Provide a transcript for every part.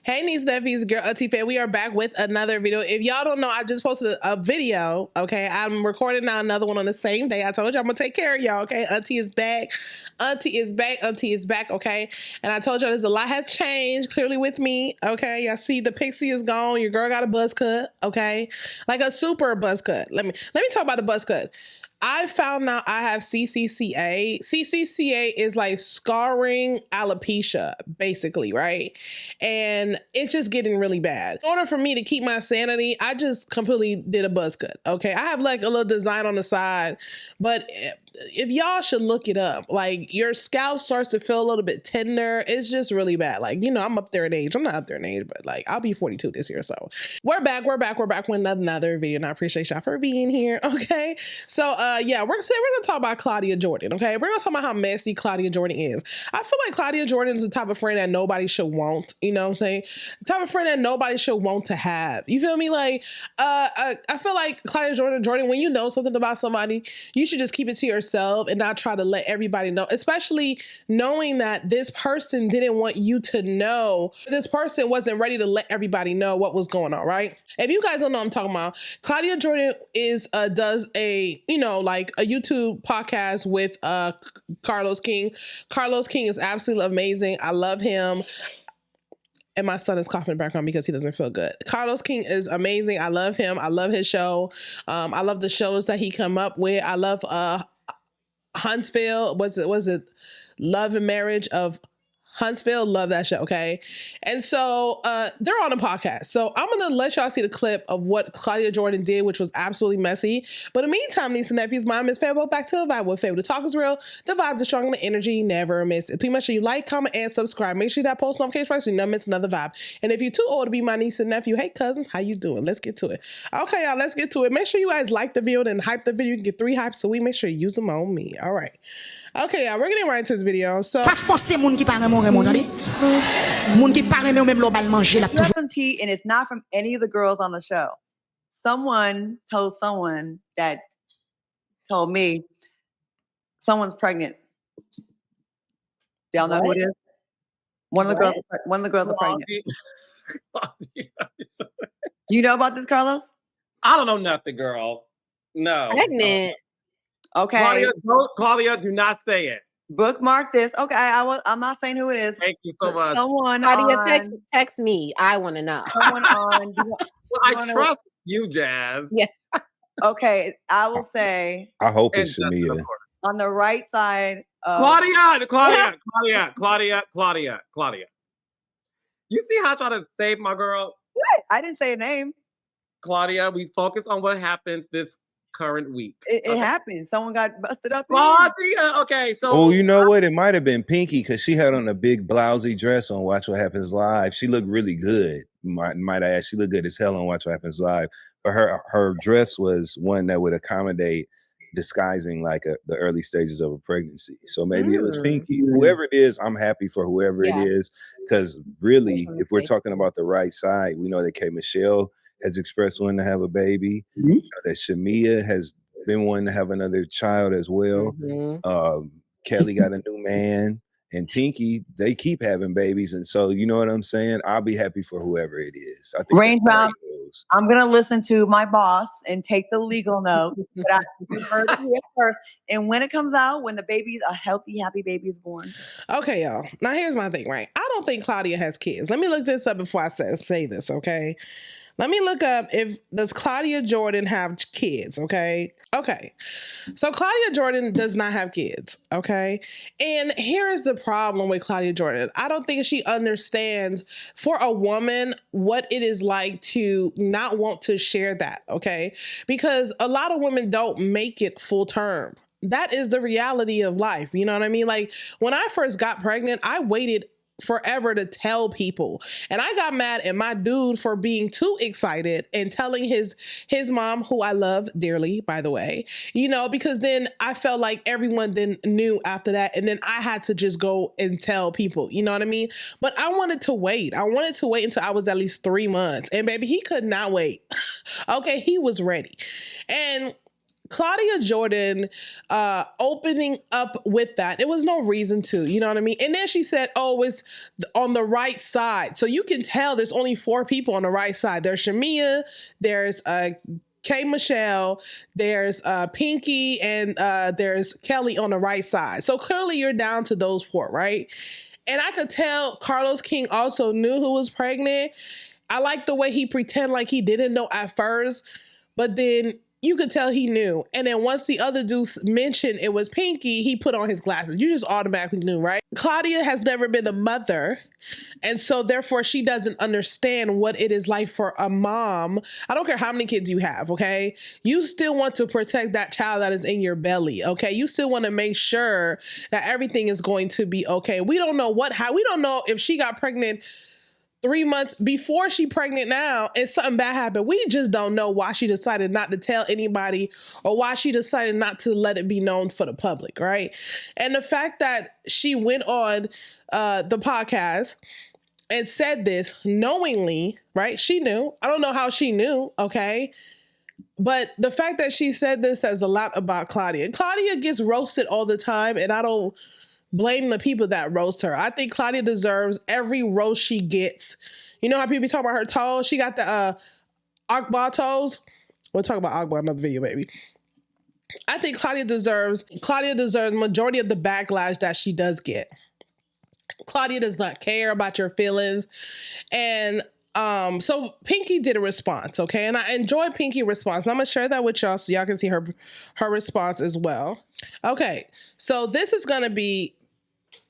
Hey, niece, nephews, girl, auntie, fan. We are back with another video. If y'all don't know, I just posted a video. Okay, I'm recording now another one on the same day. I told you I'm gonna take care of y'all. Okay, auntie is back. Auntie is back. Auntie is back. Okay, and I told y'all there's a lot has changed clearly with me. Okay, y'all see the pixie is gone. Your girl got a buzz cut. Okay, like a super buzz cut. Let me talk about the buzz cut. I found out I have CCCA. CCCA is like scarring alopecia, basically, right? And it's just getting really bad. In order for me to keep my sanity, I just completely did a buzz cut, okay? I have like a little design on the side, but if y'all should look it up, like your scalp starts to feel a little bit tender. It's just really bad. Like, you know, I'm up there in age. I'm not up there in age, but like I'll be 42 this year. So we're back with another video. And I appreciate y'all for being here. Okay. So yeah, we're gonna talk about Claudia Jordan. Okay. We're gonna talk about how messy Claudia Jordan is. I feel like Claudia Jordan is the type of friend that nobody should want. You know what I'm saying? The type of friend that nobody should want to have. You feel me? Like I feel like Claudia Jordan, when you know something about somebody, you should just keep it to yourself and not try to let everybody know, especially knowing that this person didn't want you to know. This person wasn't ready to let everybody know what was going on, right? If you guys don't know what I'm talking about, Claudia Jordan does a, you know, like a YouTube podcast with Carlos King. Carlos King is absolutely amazing. I love him. And my son is coughing in the background because he doesn't feel good. Carlos King is amazing. I love him. I love his show. I love the shows that he come up with. I love Huntsville. Was it Love and Marriage of Huntsville? Love that show. Okay. And so they're on a podcast. So I'm going to let y'all see the clip of what Claudia Jordan did, which was absolutely messy. But in the meantime, niece and nephews, my name is Fable. Back to the vibe with Fable. The talk is real. The vibes are strong and the energy never missed. Please make sure you like, comment, and subscribe. Make sure that post notification right so you never miss another vibe. And if you're too old to be my niece and nephew, hey cousins, how you doing? Let's get to it. Okay, y'all, let's get to it. Make sure you guys like the video and hype the video. You can get 3 hypes, so we make sure you use them on me. All right. Okay, y'all, we're getting right into this video. So There's some tea, and it's not from any of the girls on the show. Someone told someone that told me someone's pregnant. Y'all know who it is? One of the girls are pregnant. You know about this, Carlos? I don't know nothing, girl. No. Pregnant. Okay. Claudia, do not say it. Bookmark this. Okay, I'm not saying who it is. Thank you so much. Someone Claudia, text me. I want to know. Someone on. I trust you, Jazz. Yeah. Okay, I will say. I hope it's Shamia. On the right side of Claudia. You see how I try to save my girl? What? I didn't say a name. Claudia, we focus on what happens this current week. It happened. Someone got busted up. Claudia, okay. So oh, you know what? It might have been Pinky because she had on a big blousy dress on Watch What Happens Live. She looked really good. Might I add, she looked good as hell on Watch What Happens Live. But her dress was one that would accommodate disguising like the early stages of a pregnancy. So maybe it was Pinky. Whoever it is, I'm happy for whoever it is. Because really, if we're talking about the right side, we know that K. Michelle has expressed wanting to have a baby. You know, that Shamia has been wanting to have another child as well. Kelly got a new man. And Pinky, they keep having babies. And so, you know what I'm saying? I'll be happy for whoever it is. I think Raindrop, I'm going to listen to my boss and take the legal note. But I heard it here first. And when it comes out, when the baby's a healthy, happy baby is born. okay, y'all. Now here's my thing, right? I don't think Claudia has kids. Let me look this up before I say this, okay? Let me look up does Claudia Jordan have kids, okay? Okay. So Claudia Jordan does not have kids, okay? And here is the problem with Claudia Jordan. I don't think she understands for a woman what it is like to not want to share that, okay? Because a lot of women don't make it full term. That is the reality of life. You know what I mean? Like when I first got pregnant, I waited forever to tell people. And I got mad at my dude for being too excited and telling his mom, who I love dearly, by the way, you know, because then I felt like everyone then knew after that. And then I had to just go and tell people, you know what I mean? But I wanted to wait. I wanted to wait until I was at least 3 months. And baby, he could not wait. Okay, he was ready. And Claudia Jordan opening up with that, it was no reason to, you know what I mean? And then she said, oh, it's on the right side. So you can tell there's only 4 people on the right side. There's Shamia, there's K. Michelle, there's Pinky, and there's Kelly on the right side. So clearly you're down to those 4, right? And I could tell Carlos King also knew who was pregnant. I like the way he pretended like he didn't know at first, but then you could tell he knew. And then once the other dudes mentioned it was Pinky, he put on his glasses. You just automatically knew, right? Claudia has never been a mother. And so therefore she doesn't understand what it is like for a mom. I don't care how many kids you have, okay? You still want to protect that child that is in your belly, okay? You still want to make sure that everything is going to be okay. We don't know we don't know if she got pregnant 3 months before she pregnant now and something bad happened. We just don't know why she decided not to tell anybody or why she decided not to let it be known for the public, right? And the fact that she went on the podcast and said this knowingly, right? She knew. I don't know how she knew, okay? But the fact that she said this says a lot about Claudia. And Claudia gets roasted all the time, and I don't blame the people that roast her. I think Claudia deserves every roast she gets. You know how people talk about her toes? She got the Akbar toes. We'll talk about Akbar in another video, baby. I think Claudia deserves majority of the backlash that she does get. Claudia does not care about your feelings. And so Pinky did a response, okay? And I enjoyed Pinky's response. And I'm gonna share that with y'all so y'all can see her response as well. Okay, so this is gonna be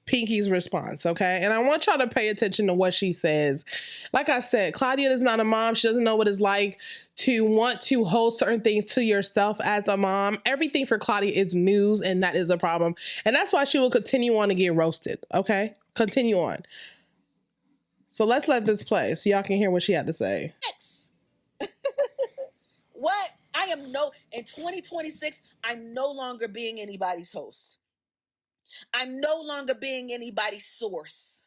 Pinky's response, okay? And I want y'all to pay attention to what she says. Like I said, Claudia is not a mom. She doesn't know what it's like to want to hold certain things to yourself as a mom. Everything for Claudia is news, and that is a problem. And that's why she will continue on to get roasted, okay? Continue on. So let's let this play so y'all can hear what she had to say. What? In 2026, I'm no longer being anybody's host. I'm no longer being anybody's source.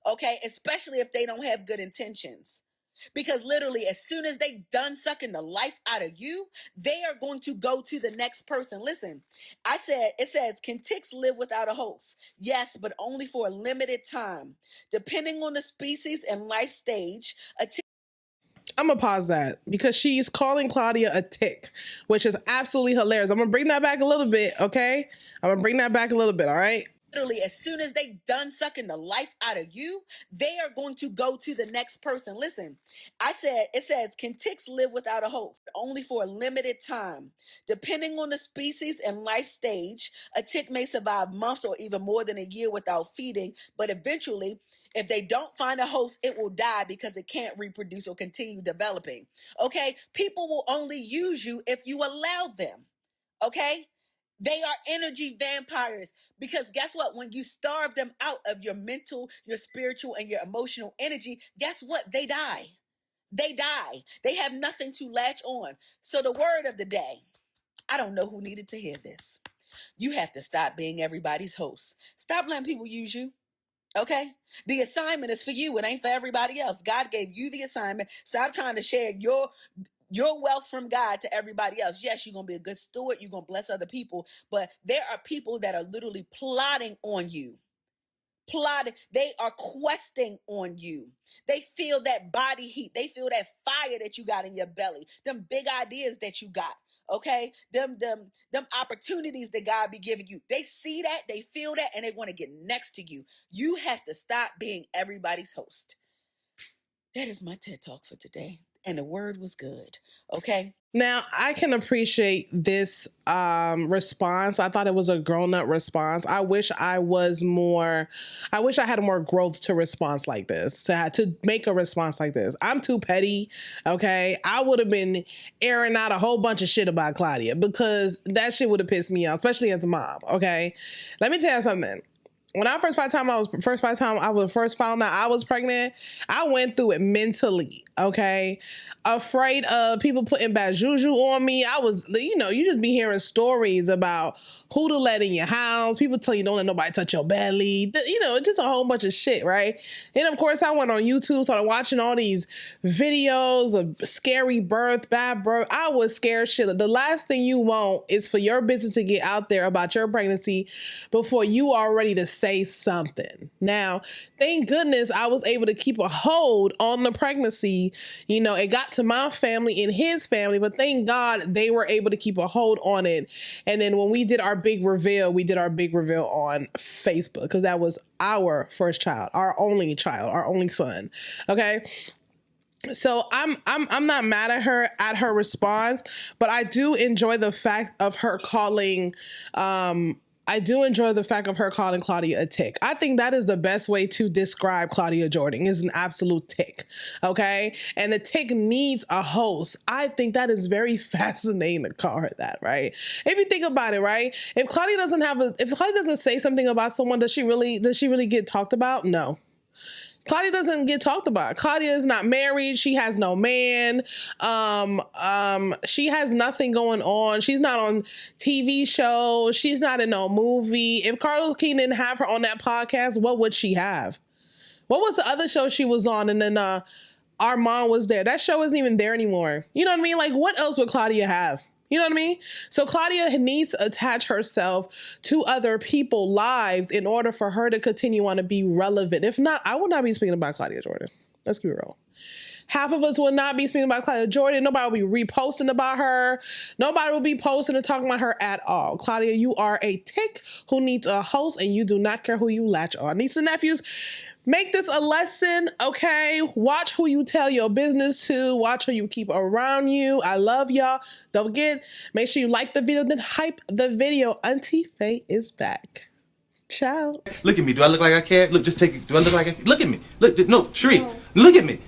Okay? Especially if they don't have good intentions. Because literally, as soon as they done sucking the life out of you, they are going to go to the next person. Listen, it says, can ticks live without a host? Yes, but only for a limited time. Depending on the species and life stage, a tick. I'm gonna pause that because she's calling Claudia a tick, which is absolutely hilarious. I'm gonna bring that back a little bit, okay? I'm gonna bring that back a little bit, all right? Literally, as soon as they done sucking the life out of you, they are going to go to the next person. Listen, it says, can ticks live without a host? Only for a limited time. Depending on the species and life stage, a tick may survive months or even more than a year without feeding, but eventually, if they don't find a host, it will die because it can't reproduce or continue developing. Okay? People will only use you if you allow them. Okay? They are energy vampires because guess what? When you starve them out of your mental, your spiritual, and your emotional energy, guess what? They die. They die. They have nothing to latch on. So the word of the day, I don't know who needed to hear this. You have to stop being everybody's host. Stop letting people use you. Okay? The assignment is for you. It ain't for everybody else. God gave you the assignment. Stop trying to share your wealth from God to everybody else. Yes, you're going to be a good steward. You're going to bless other people. But there are people that are literally plotting on you. They are questing on you. They feel that body heat. They feel that fire that you got in your belly. Them big ideas that you got. Okay? Them opportunities that God be giving you. They see that, they feel that, and they want to get next to you. You have to stop being everybody's host. That is my TED Talk for today. And the word was good. Okay. Now, I can appreciate this response. I thought it was a grown-up response. I wish I had more growth to response like this, to make a response like this. I'm too petty, okay? I would have been airing out a whole bunch of shit about Claudia because that shit would have pissed me off, especially as a mom, okay? Let me tell you something. when I first found out I was pregnant, I went through it mentally, okay? Afraid of people putting bad juju on me. I was, you know, you just be hearing stories about who to let in your house. People tell you don't let nobody touch your belly. You know, just a whole bunch of shit, right? And of course, I went on YouTube, started watching all these videos of scary birth, bad birth. I was scared shit. The last thing you want is for your business to get out there about your pregnancy before you are ready to say something. Now, thank goodness I was able to keep a hold on the pregnancy. You know, it got to my family and his family, but thank God they were able to keep a hold on it. And then when we did our big reveal, on Facebook because that was our first child, our only son. Okay. So I'm not mad at her response, but I do enjoy the fact of her calling Claudia a tick. I think that is the best way to describe Claudia Jordan, is an absolute tick. Okay. And a tick needs a host. I think that is very fascinating to call her that, right? If you think about it, right? If Claudia doesn't say something about someone, does she really get talked about? No. Claudia doesn't get talked about. Claudia is not married. She has no man. She has nothing going on. She's not on TV shows. She's not in no movie. If Carlos King didn't have her on that podcast, what would she have? What was the other show she was on? And then Armand was there. That show isn't even there anymore. You know what I mean? Like, what else would Claudia have? You know what I mean? So Claudia needs to attach herself to other people's lives in order for her to continue on to be relevant. If not, I will not be speaking about Claudia Jordan. Let's be real. Half of us will not be speaking about Claudia Jordan. Nobody will be reposting about her. Nobody will be posting and talking about her at all. Claudia, you are a tick who needs a host, and you do not care who you latch on. Nieces and nephews, make this a lesson, okay? Watch who you tell your business to. Watch who you keep around you. I love y'all. Don't forget, make sure you like the video, then hype the video. Auntie Faye is back. Ciao. Look at me. Do I look like I care? Look, just take it. Do I look like I... Look at me. Look, no, Sharice, look at me.